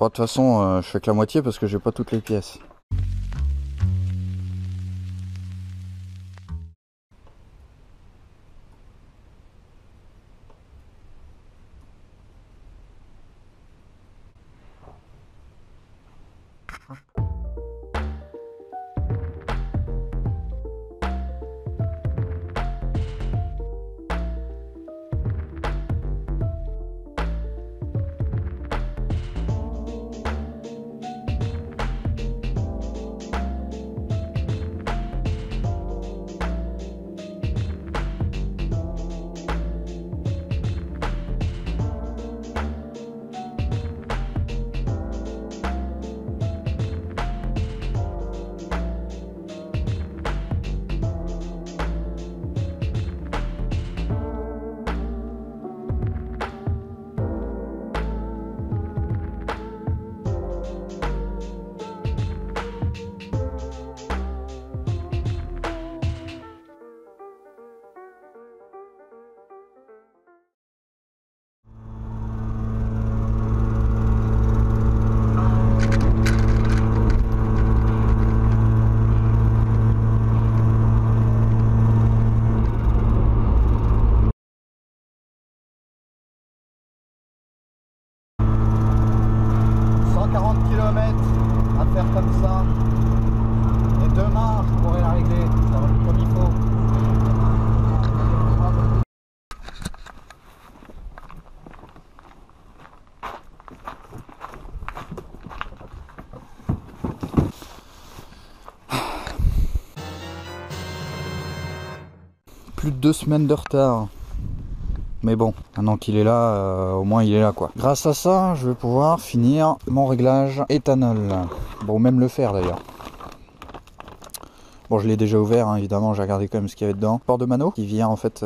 Bon, de toute façon, je fais que la moitié parce que j'ai pas toutes les pièces. À faire comme ça, et demain je pourrai la régler, ça va être comme il faut. Plus de 2 semaines de retard. Mais bon, maintenant qu'il est là, au moins il est là quoi. Grâce à ça, je vais pouvoir finir mon réglage éthanol. Bon, même le faire d'ailleurs. Bon, je l'ai déjà ouvert, hein, évidemment, j'ai regardé quand même ce qu'il y avait dedans. Port de Mano, qui vient en fait,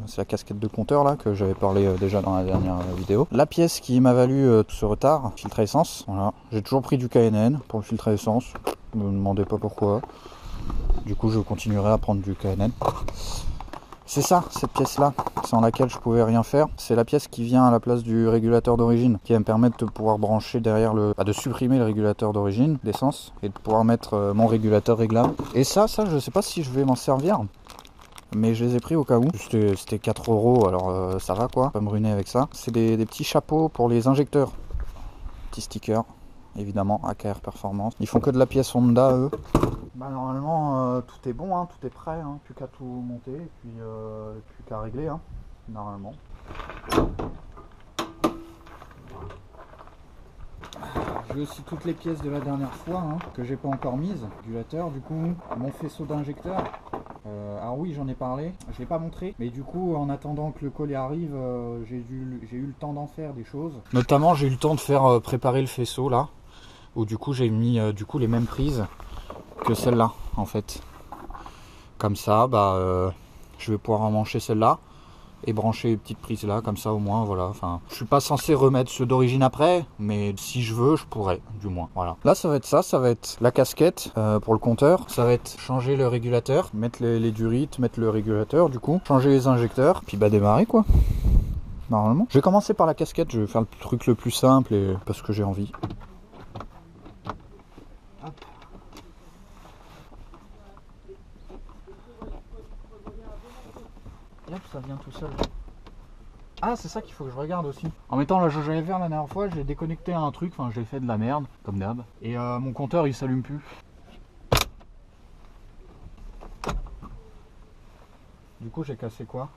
c'est la casquette de compteur là, que j'avais parlé déjà dans la dernière vidéo. La pièce qui m'a valu tout ce retard, filtre à essence. Voilà. J'ai toujours pris du KNN pour le filtre à essence. Ne me demandez pas pourquoi. Du coup, je continuerai à prendre du KNN. C'est ça, cette pièce-là, sans laquelle je pouvais rien faire. C'est la pièce qui vient à la place du régulateur d'origine, qui va me permettre de pouvoir brancher derrière le... de supprimer le régulateur d'origine d'essence et de pouvoir mettre mon régulateur réglable. Et ça, je sais pas si je vais m'en servir, mais je les ai pris au cas où. C'était 4 €, alors ça va quoi, pas me ruiner avec ça. C'est des petits chapeaux pour les injecteurs. Petits stickers, évidemment, AKR Performance. Ils font que de la pièce Honda, eux. Bah normalement tout est bon, hein, tout est prêt, hein, plus qu'à tout monter et puis plus qu'à régler, hein, normalement. J'ai aussi toutes les pièces de la dernière fois hein, que j'ai pas encore mises. Régulateur, du coup, mon faisceau d'injecteur. Alors oui, j'en ai parlé, je l'ai pas montré, mais du coup, en attendant que le colis arrive, j'ai eu le temps d'en faire des choses. Notamment, j'ai eu le temps de faire préparer le faisceau là, où du coup j'ai mis du coup les mêmes prises que celle-là en fait. Comme ça, je vais pouvoir emmancher celle-là et brancher les petites prises là, comme ça au moins, voilà. Enfin, je suis pas censé remettre ceux d'origine après, mais si je veux, je pourrais, du moins. Voilà. Là, ça va être ça, va être la casquette pour le compteur. Ça va être changer le régulateur, mettre les durites, mettre le régulateur, du coup, changer les injecteurs, puis démarrer quoi. Normalement. Je vais commencer par la casquette, je vais faire le truc le plus simple et parce que j'ai envie. Hop, ça vient tout seul. Ah, c'est ça qu'il faut que je regarde aussi. En mettant la jauge à verre la dernière fois, j'ai déconnecté un truc, enfin j'ai fait de la merde, comme d'hab. Et mon compteur il s'allume plus. Du coup j'ai cassé quoi?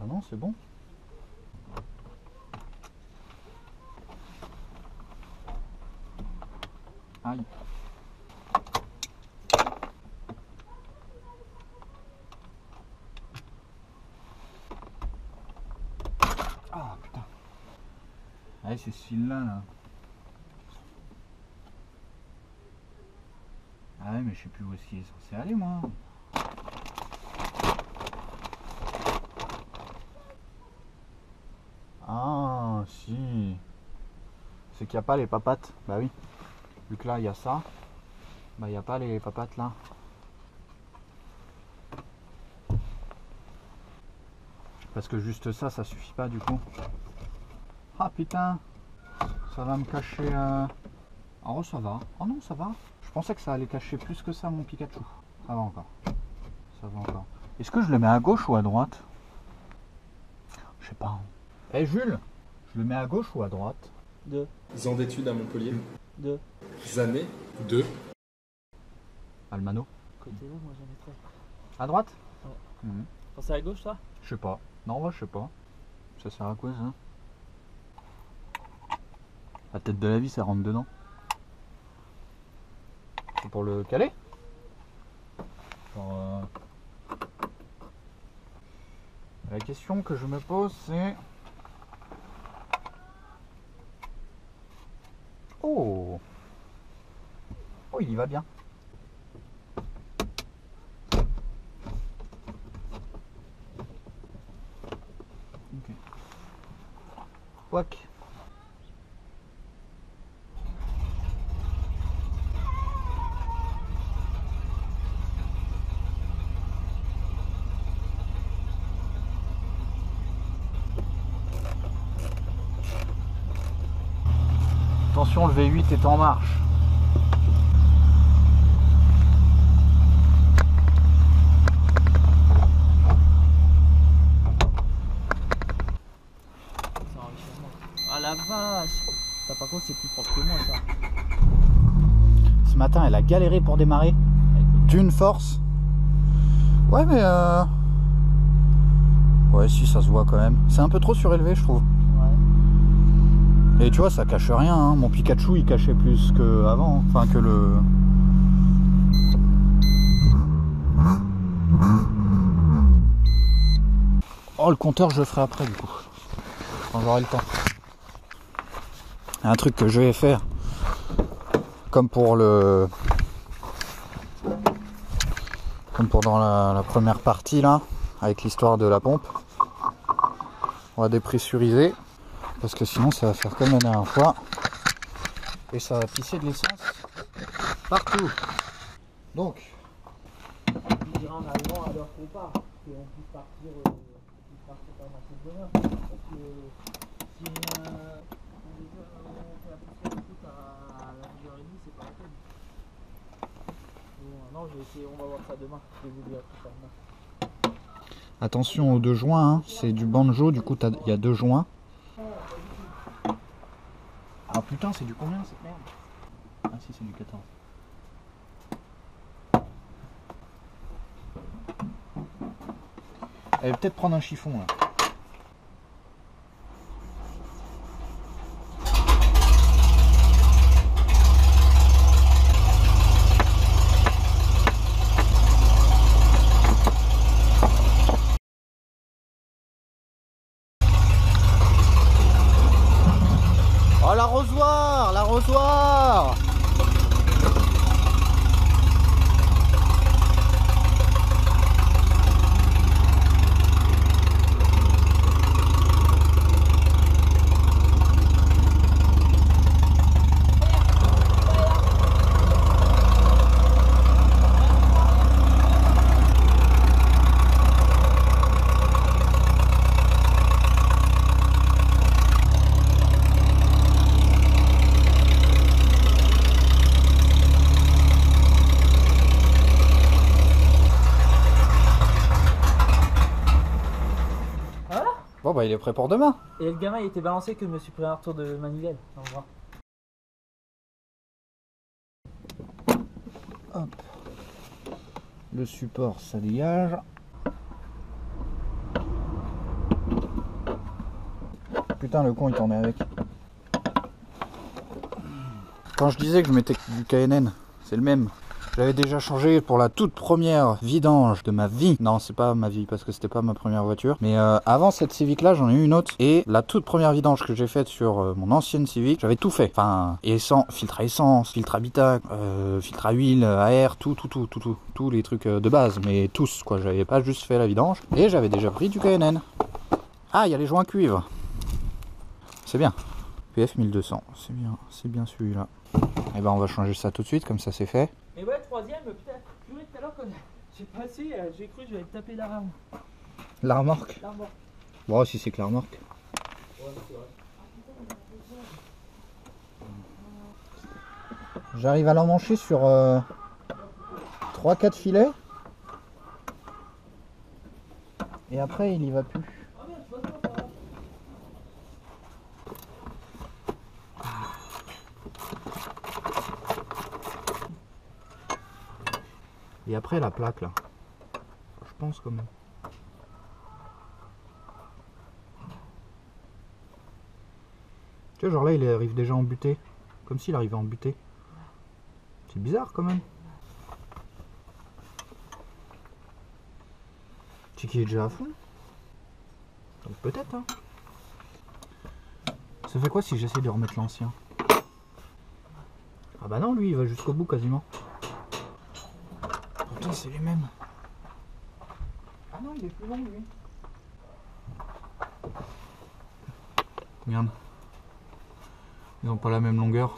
Ah non, c'est bon. Aïe. Ah putain. Allez, c'est ce fil là. Ah ouais, mais je sais plus où est-ce qu'il est censé aller moi. Ah si. C'est qu'il n'y a pas les papates. Bah oui. Vu que là il y a ça. Bah il n'y a pas les papates là. Parce que juste ça suffit pas du coup. Ah putain, ça va me cacher... Oh ça va, oh non ça va. Je pensais que ça allait cacher plus que ça mon Pikachu. Ça va encore, ça va encore. Est-ce que je le mets à gauche ou à droite? Je sais pas. Eh Jules, je le mets à gauche ou à droite? 2. Ans d'études à Montpellier. 2. Années. 2. Almano. Côté là, moi j'en ai 3. À droite? Ouais. Pensez à gauche toi? Je sais pas. Non, moi je sais pas. Ça sert à quoi ça? La tête de la vie, ça rentre dedans. C'est pour le caler? Genre, la question que je me pose c'est... Oh! Oh, il y va bien. Ok. Ouac. Attention, le V8 est en marche. Ah la vache! Ça, par contre, c'est plus propre que moi ça. Ce matin, elle a galéré pour démarrer. D'une force. Ouais, mais ouais, si, ça se voit quand même. C'est un peu trop surélevé, je trouve. Ouais. Et tu vois, ça cache rien. Hein. Mon Pikachu, il cachait plus qu'avant. Enfin, que le... Oh, le compteur, je le ferai après, du coup. Quand j'aurai le temps. Un truc que je vais faire, comme pour le... Comme pour dans la première partie, là, avec l'histoire de la pompe. On va dépressuriser. Parce que sinon, ça va faire comme la dernière fois. Et ça va pisser de l'essence partout. Donc... On dirait en arrivant à l'heure qu'on part. Qu'on puisse partir par marché de bonheur. Parce que si on fait la poussière de foot à 9h30, c'est pas la peine. Bon, non, je vais essayer, on va voir ça demain. Je vais vous dire tout ça demain. Attention aux 2 joints, hein. C'est du banjo, du coup il y a 2 joints. Ah putain, c'est du combien cette merde? Ah si, c'est du 14. Elle va peut-être prendre un chiffon là. Oh l'arrosoir, l'arrosoir. Bon bah il est prêt pour demain. Et le gamin il était balancé que je me suis pris un retour de manivelle. On va voir. Hop. Le support ça dégage. Putain le con il tournait avec. Quand je disais que je mettais du KNN, c'est le même. J'avais déjà changé pour la toute première vidange de ma vie. Non, c'est pas ma vie parce que c'était pas ma première voiture. Mais avant cette Civic là, j'en ai eu une autre. Et la toute première vidange que j'ai faite sur mon ancienne Civic, j'avais tout fait. Enfin, filtre à essence, filtre à habitacle, filtre à huile, à air, tous les trucs de base. Mais tous, quoi. J'avais pas juste fait la vidange. Et j'avais déjà pris du KNN. Ah, il y a les joints cuivre. C'est bien. PF 1200, c'est bien celui-là. Et ben on va changer ça tout de suite, comme ça c'est fait. Et ouais, troisième, putain, purée, tout à l'heure quand j'ai passé, j'ai cru que j'allais taper la rame. La remorque. La remorque. Bon, si c'est que la remorque. J'arrive à l'emmancher sur 3-4 filets. Et après, il y va plus. Et après, la plaque là. Je pense quand même. Tu vois, genre là, il arrive déjà en butée. Comme s'il arrivait en butée. C'est bizarre quand même. Tu sais qu'il est déjà à fond. Donc peut-être, hein. Ça fait quoi si j'essaie de remettre l'ancien? Ah bah non, lui, il va jusqu'au bout quasiment. Pourtant, c'est les mêmes. Ah non, il est plus long, lui. Regarde. Ils n'ont pas la même longueur.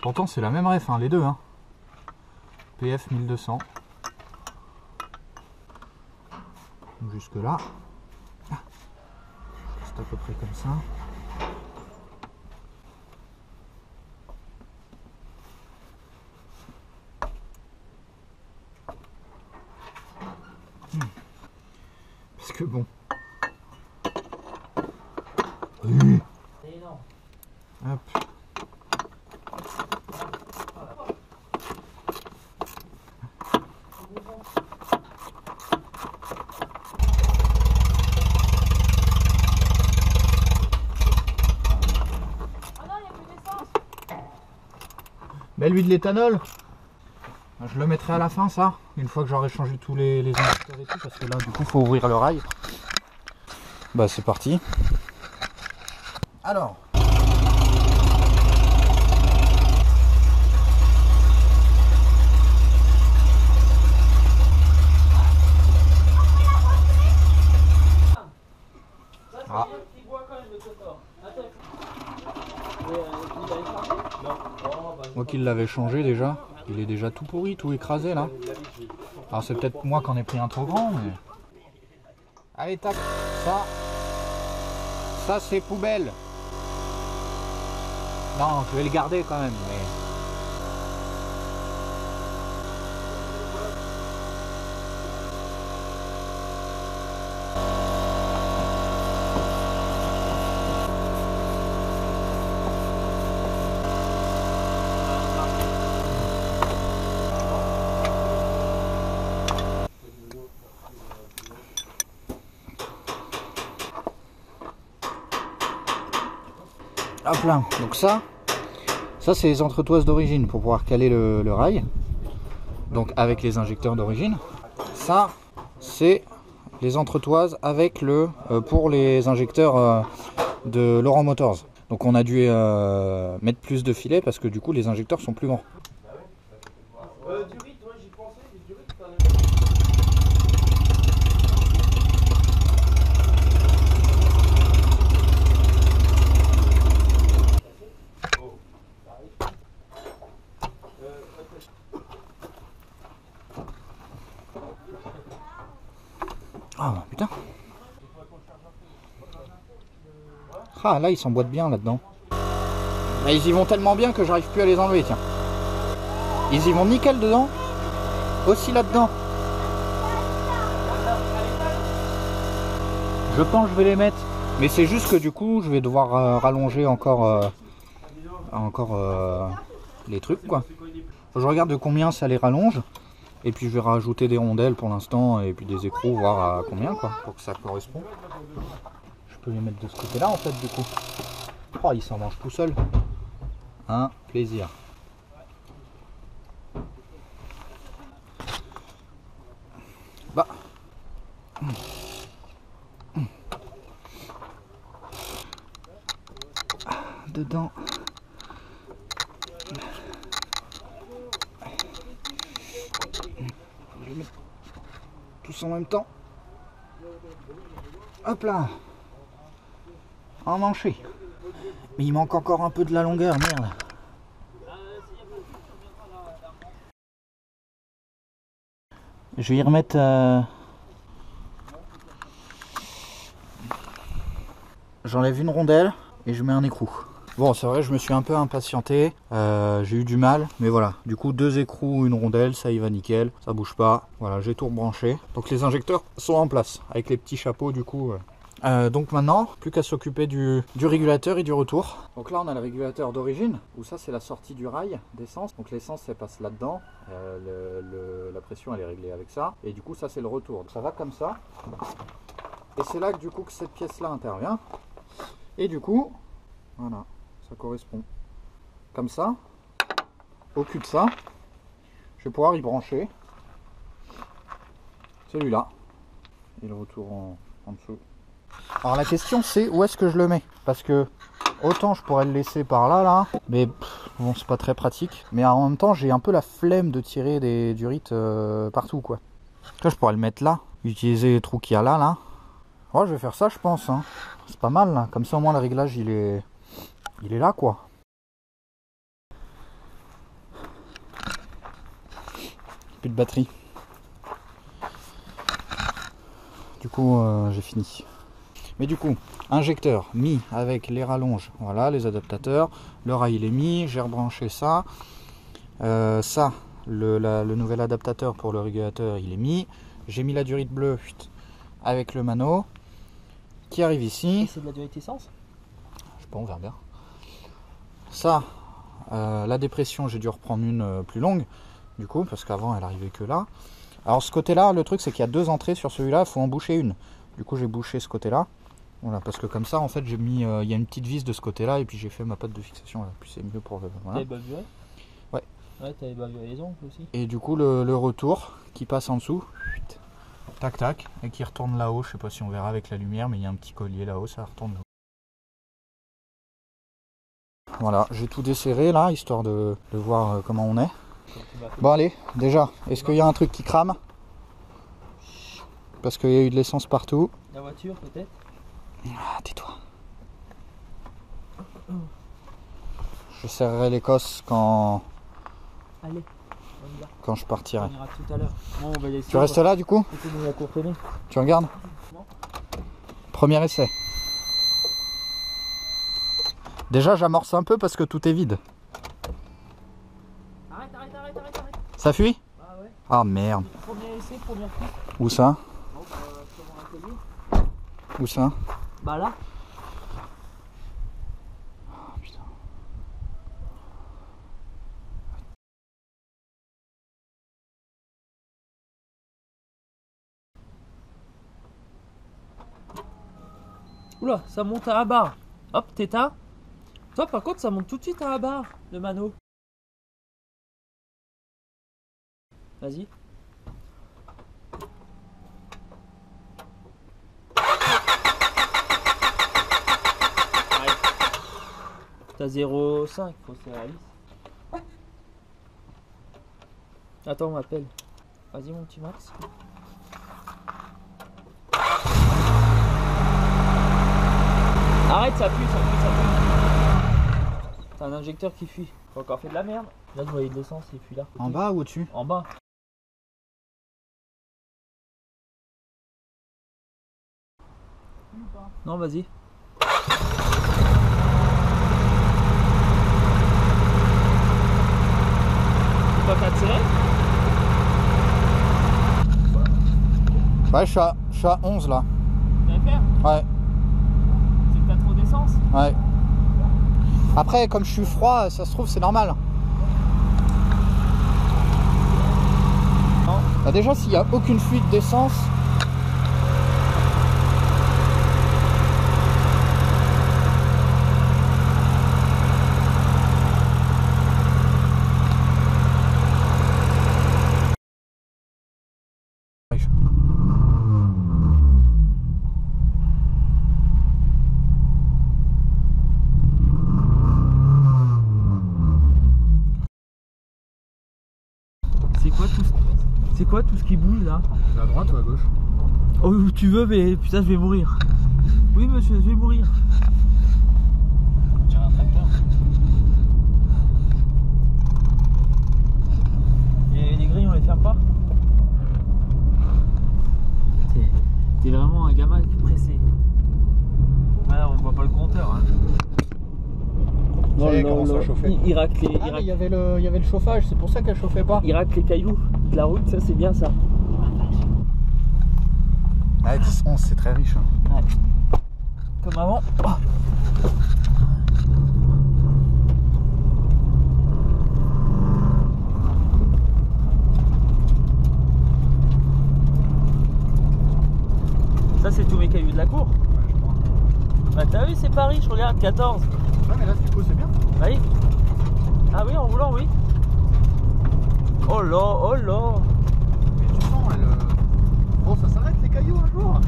Pourtant, c'est la même ref, hein, les deux. Hein. PF 1200. Jusque là. C'est à peu près comme ça. Parce que bon. Oui. Hop. Mais lui de l'éthanol, je le mettrai à la fin ça, une fois que j'aurai changé tous les injecteurs et tout, parce que là du coup faut ouvrir le rail. Bah c'est parti. Alors. Ah. Moi qui l'avais changé déjà, il est déjà tout pourri, tout écrasé là. Alors c'est peut-être moi qui en ai pris un trop grand, mais... Allez tac, ça c'est poubelle. Non, je vais le garder quand même, mais... Hop là, donc ça c'est les entretoises d'origine pour pouvoir caler le rail, donc avec les injecteurs d'origine. Ça c'est les entretoises avec pour les injecteurs de Laurent Motors. Donc on a dû mettre plus de filets parce que du coup les injecteurs sont plus grands. Ah putain. Ah là ils s'emboîtent bien là-dedans. Mais ils y vont tellement bien que j'arrive plus à les enlever, tiens. Ils y vont nickel dedans. Aussi là-dedans. Je pense que je vais les mettre. Mais c'est juste que du coup je vais devoir rallonger encore les trucs quoi. Faut que je regarde de combien ça les rallonge. Et puis je vais rajouter des rondelles pour l'instant et puis des écrous, voir à combien quoi, pour que ça corresponde. Je peux les mettre de ce côté-là en fait du coup. Oh, il s'en mange tout seul. Un plaisir. Bah. Dedans. Je vais mettre tous en même temps. Hop là. Emmanché. Mais il manque encore un peu de la longueur, merde. Je vais y remettre j'enlève une rondelle et je mets un écrou. Bon, c'est vrai, je me suis un peu impatienté, j'ai eu du mal, mais voilà. Du coup, 2 écrous, une rondelle, ça y va nickel, ça bouge pas. Voilà, j'ai tout rebranché. Donc les injecteurs sont en place, avec les petits chapeaux du coup. Donc maintenant, plus qu'à s'occuper du régulateur et du retour. Donc là, on a le régulateur d'origine, où ça, c'est la sortie du rail d'essence. Donc l'essence, elle passe là-dedans. La pression, elle est réglée avec ça. Et du coup, ça, c'est le retour. Donc, ça va comme ça. Et c'est là que du coup, que cette pièce-là intervient. Et du coup, voilà. Ça correspond comme ça au cul de ça. Je vais pouvoir y brancher celui-là et le retour en dessous. Alors la question c'est où est-ce que je le mets, parce que autant je pourrais le laisser par là mais bon, c'est pas très pratique, mais en même temps j'ai un peu la flemme de tirer des durites partout quoi. Là je pourrais le mettre là, utiliser les trous qu'il y a là. Ouais, je vais faire ça je pense hein. C'est pas mal là. Comme ça au moins le réglage il est là quoi. Plus de batterie. Du coup j'ai fini. Mais du coup, injecteur mis avec les rallonges, voilà les adaptateurs. Le rail il est mis, j'ai rebranché ça. Ça, le nouvel adaptateur pour le régulateur il est mis. J'ai mis la durite bleue avec le mano qui arrive ici. C'est de la durite essence? Je sais pas, on verra bien. Ça, la dépression j'ai dû reprendre une plus longue. Du coup, parce qu'avant elle arrivait que là. Alors ce côté-là, le truc c'est qu'il y a 2 entrées sur celui-là, il faut en boucher une. Du coup j'ai bouché ce côté-là. Voilà, parce que comme ça en fait j'ai mis, il y a une petite vis de ce côté-là et puis j'ai fait ma patte de fixation là. Puis c'est mieux pour le. Voilà. T'avais bavuré? Ouais. Ouais, t'avais bavuré les ongles aussi. Et du coup le retour qui passe en dessous, tac tac, et qui retourne là-haut. Je sais pas si on verra avec la lumière, mais il y a un petit collier là-haut, ça retourne là-haut. Voilà, j'ai tout desserré là, histoire de voir comment on est. Bon allez, déjà, est-ce qu'il y a un truc qui crame? Parce qu'il y a eu de l'essence partout. La voiture peut-être? Ah, tais-toi. Je serrerai l'Écosse quand... Allez, on y va. Quand je partirai. On ira tout à l'heure. Bon, on va laisser. Tu restes là du coup? La courtenay. Tu regardes? Non. Premier essai. Déjà j'amorce un peu parce que tout est vide. Arrête. Ça fuit? Ah ouais. Ah merde. Premier essai, première piste. Où ça? Bon, sur mon atelier. Où ça? Bah là. Oh, putain. Oula, ça monte à la barre. Hop, t'éteins. Toi par contre ça monte tout de suite à la barre, le mano. Vas-y. T'as 0,5, faut que c'est réaliste. Attends, on m'appelle. Vas-y mon petit Max. Arrête, ça fuit. T'as un injecteur qui fuit. T'as encore fait de la merde. Là, je voyais de l'essence, il fuit là. En bas ou au-dessus? En bas. Non, vas-y. C'est pas 4 serré? Ouais, je suis à 11 là. Tu vas faire? Ouais. C'est que t'as trop d'essence? Ouais. Après, comme je suis froid, ça se trouve, c'est normal. Non. Bah déjà, s'il n'y a aucune fuite d'essence... C'est quoi tout ce qui bouge là? À droite ou à gauche? Oh, où tu veux, mais putain, je vais mourir. Oui, monsieur, je vais mourir. J'ai un tracteur. Et les grilles, on les ferme pas? T'es vraiment un gamin pressé. Ah, on voit pas Ça y est, commence à chauffer. Il racle les, Ah, mais il y avait le chauffage, c'est pour ça qu'elle chauffait pas. il racle les cailloux de la route, ça c'est bien ça. Ah, 10-11, c'est très riche. Hein. Ouais. Comme avant. Oh. Ça c'est tous mes cailloux de la cour. Ouais, je crois. Bah t'as vu c'est Paris, je regarde 14. Ouais, mais là, du coup, c'est bien. Oui. Ah oui en roulant oui. Oh là, oh là. Mais tu sens, bon, ça s'arrête les cailloux un jour.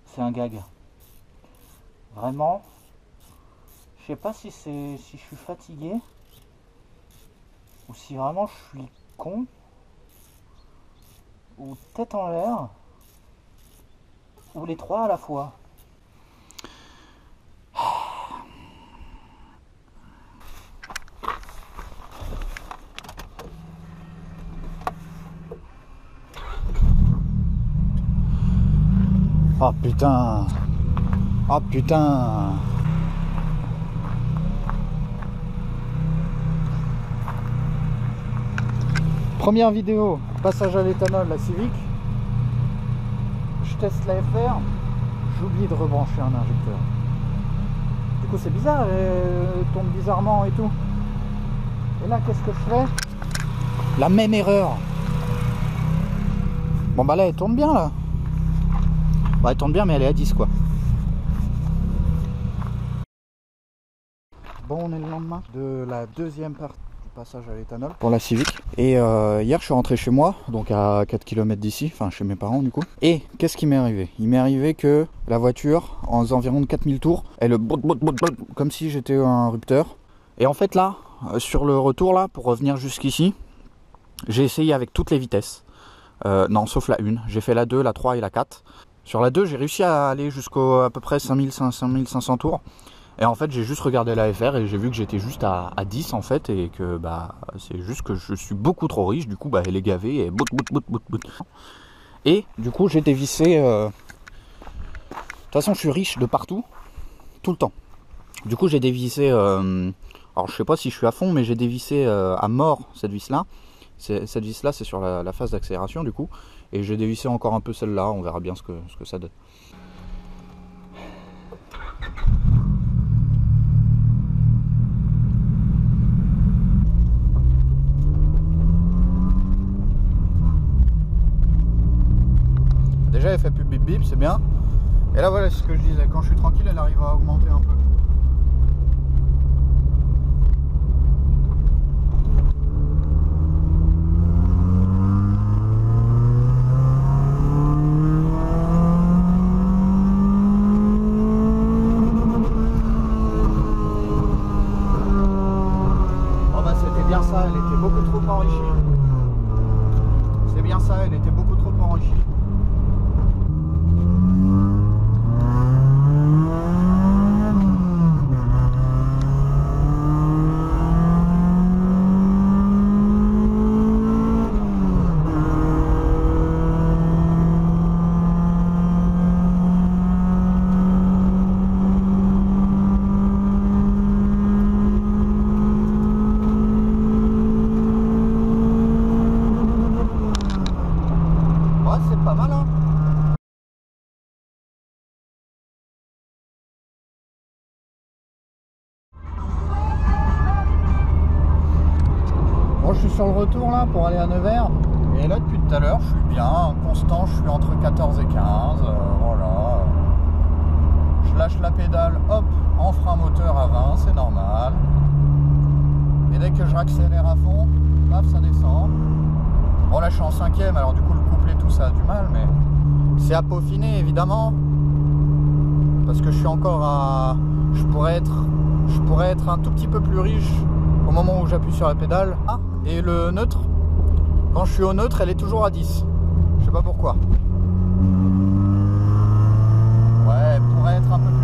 C'est un gag. Vraiment, je sais pas si je suis fatigué ou si vraiment je suis con ou tête en l'air ou les trois à la fois. Oh putain! Oh putain! Première vidéo, passage à l'éthanol, la Civic. Je teste la FR, j'oublie de rebrancher un injecteur. Du coup c'est bizarre, elle tourne bizarrement et tout. Et là qu'est-ce que je fais? La même erreur. Bon bah là elle tourne bien là. Bah, elle tourne bien mais elle est à 10 quoi. Bon, on est le lendemain de la deuxième partie du passage à l'éthanol pour la Civic. Et hier je suis rentré chez moi, donc à 4 km d'ici, enfin chez mes parents du coup. Et qu'est-ce qui m'est arrivé? Il m'est arrivé que la voiture, en environ de 4000 tours, elle comme si j'étais un rupteur. Et en fait là, sur le retour là, pour revenir jusqu'ici, j'ai essayé avec toutes les vitesses. Non, sauf la 1. J'ai fait la 2, la 3 et la 4. Sur la 2, j'ai réussi à aller jusqu'à à peu près 5500 tours. Et en fait, j'ai juste regardé la FR et j'ai vu que j'étais juste à 10 en fait. Et que bah, c'est juste que je suis beaucoup trop riche. Du coup, bah, elle est gavée et bout. Et du coup, j'ai dévissé. De toute façon, je suis riche de partout, tout le temps. Du coup, j'ai dévissé. Alors, je sais pas si je suis à fond, mais j'ai dévissé à mort cette vis-là. Cette vis-là, c'est sur la phase d'accélération du coup. Et j'ai dévissé encore un peu celle-là, on verra bien ce que ça donne. Déjà elle fait plus bip bip, c'est bien. Et là voilà, c'est ce que je disais, quand je suis tranquille elle arrive à augmenter un peu. Ça, elle était beaucoup trop enrichie. C'est bien ça, elle était beaucoup trop enrichie. C'est pas mal hein. Bon, je suis sur le retour là pour aller à Nevers. Et là depuis tout à l'heure je suis bien constant, je suis entre 14 et 15. Voilà. Je lâche la pédale, hop, en frein moteur à 20, c'est normal. Et dès que je réaccélère à fond, paf, ça descend. Bon là je suis en 5ème, alors du coup le couplet tout ça a du mal, mais c'est à peaufiner évidemment. Parce que je suis encore à... Je pourrais être un tout petit peu plus riche au moment où j'appuie sur la pédale. Ah, et le neutre, quand je suis au neutre, elle est toujours à 10. Je sais pas pourquoi. devrait être un peu